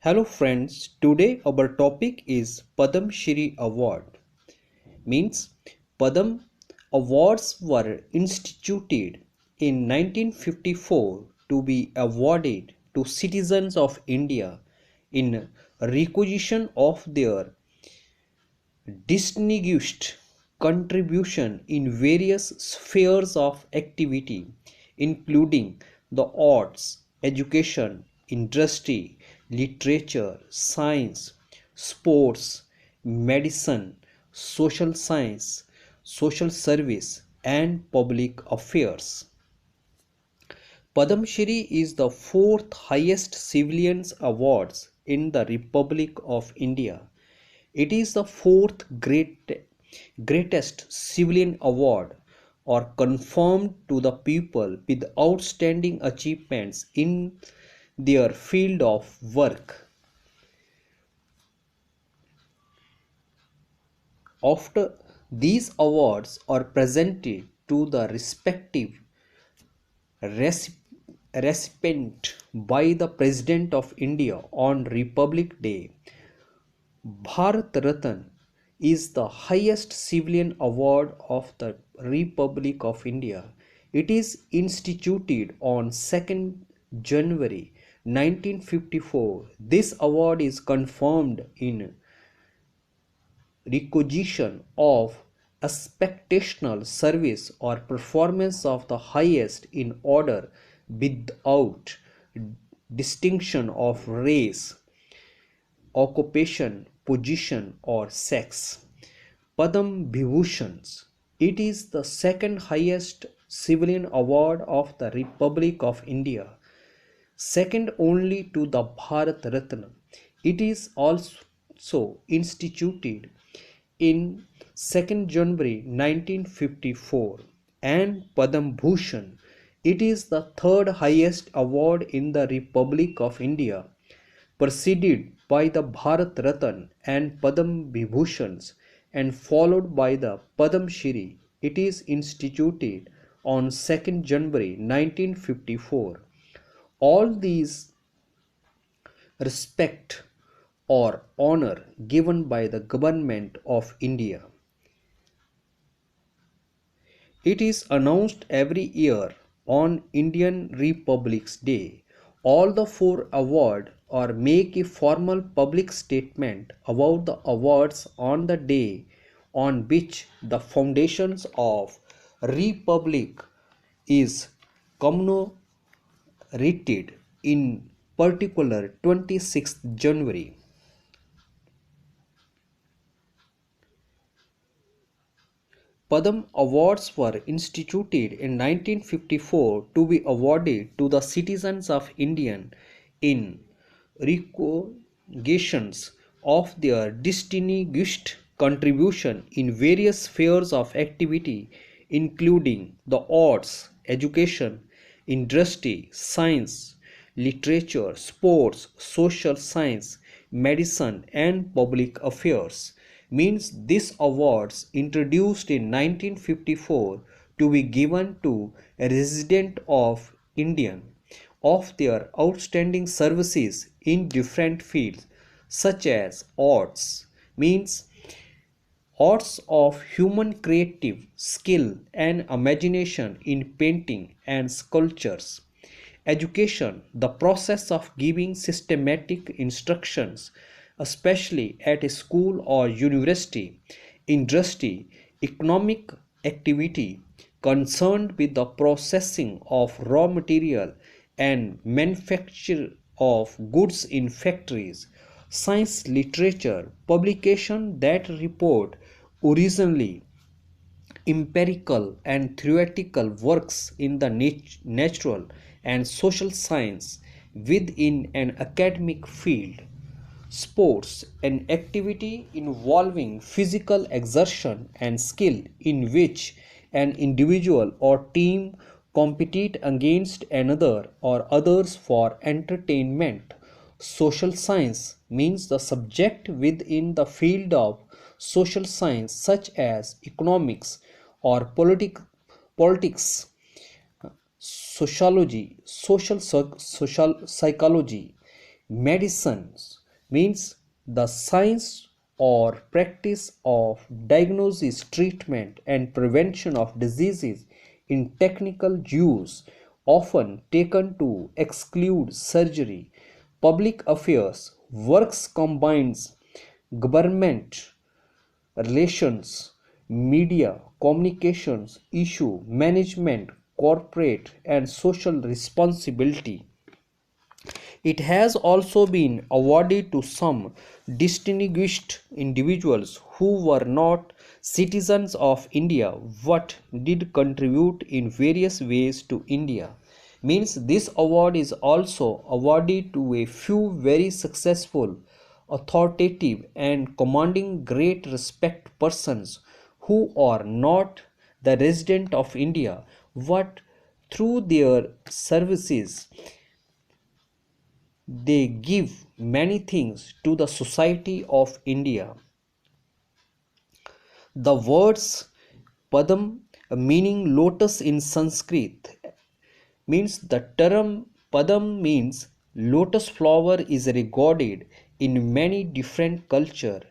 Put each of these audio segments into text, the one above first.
Hello friends, today our topic is Padma Shri Award. Means Padma Awards were instituted in 1954 to be awarded to citizens of India in recognition of their distinguished contribution in various spheres of activity, including the arts, education, industry, literature, science, sports, medicine, social science, social service, and public affairs. Padma Shri is the fourth highest civilian awards in the Republic of India. It is the greatest civilian award or confirmed to the people with outstanding achievements in their field of work. After these awards are presented to the respective recipient by the President of India on Republic Day. Bharat Ratna is the highest civilian award of the Republic of India. It is instituted on 2nd January 1954. This award is confirmed in recognition of exceptional service or performance of the highest in order without distinction of race, occupation, position, or sex. Padma Vibhushan. It is the second highest civilian award of the Republic of India, second only to the Bharat Ratna. It is also instituted in 2nd January 1954, and Padma Bhushan. It is the third highest award in the Republic of India, preceded by the Bharat Ratna and Padma Vibhushans and followed by the Padma Shri. It is instituted on 2nd January 1954. All these respect or honor given by the government of India. It is announced every year on Indian Republic's Day. All the four awards or make a formal public statement about the awards on the day on which the foundations of Republic is commemorated, in particular 26th January. Padma Awards were instituted in 1954 to be awarded to the citizens of India in recognitions of their distinguished contribution in various spheres of activity, including the arts, education, industry, science, literature, sports, social science, medicine, and public affairs. Means these awards introduced in 1954 to be given to a resident of India of their outstanding services in different fields such as arts, means arts of human creative skill and imagination in painting and sculptures. Education, the process of giving systematic instructions, especially at a school or university. Industry, economic activity concerned with the processing of raw material and manufacture of goods in factories. Science literature, publication that report originally empirical and theoretical works in the natural and social science within an academic field. Sports, an activity involving physical exertion and skill in which an individual or team compete against another or others for entertainment. Social science means the subject within the field of social science such as economics or politics, sociology, social psychology, Medicines means the science or practice of diagnosis, treatment, and prevention of diseases in technical use, often taken to exclude surgery. Public affairs works combines government relations, media, communications, issue management, corporate and social responsibility. It has also been awarded to some distinguished individuals who were not citizens of India but did contribute in various ways to India. Means this award is also awarded to a few very successful, authoritative, and commanding great respect persons who are not the resident of India but through their services they give many things to the society of India. The words Padam, meaning lotus in Sanskrit, means the term Padam means lotus flower is regarded in many different culture,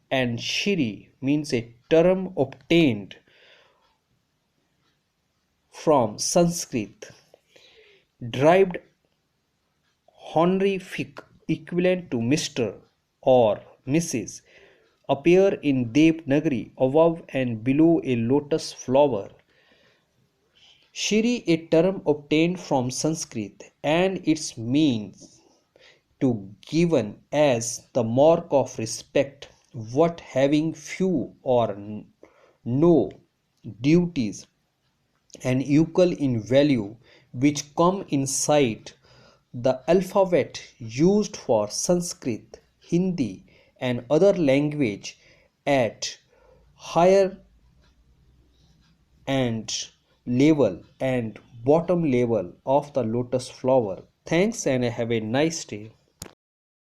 and Shri means a term obtained from Sanskrit derived honorific equivalent to Mr. or Mrs. appear in Devanagari above and below a lotus flower. Shri, a term obtained from Sanskrit, and its means to given as the mark of respect, what having few or no duties and equal in value, which come inside the alphabet used for Sanskrit, Hindi, and other language at higher and level and bottom level of the lotus flower. Thanks and have a nice day.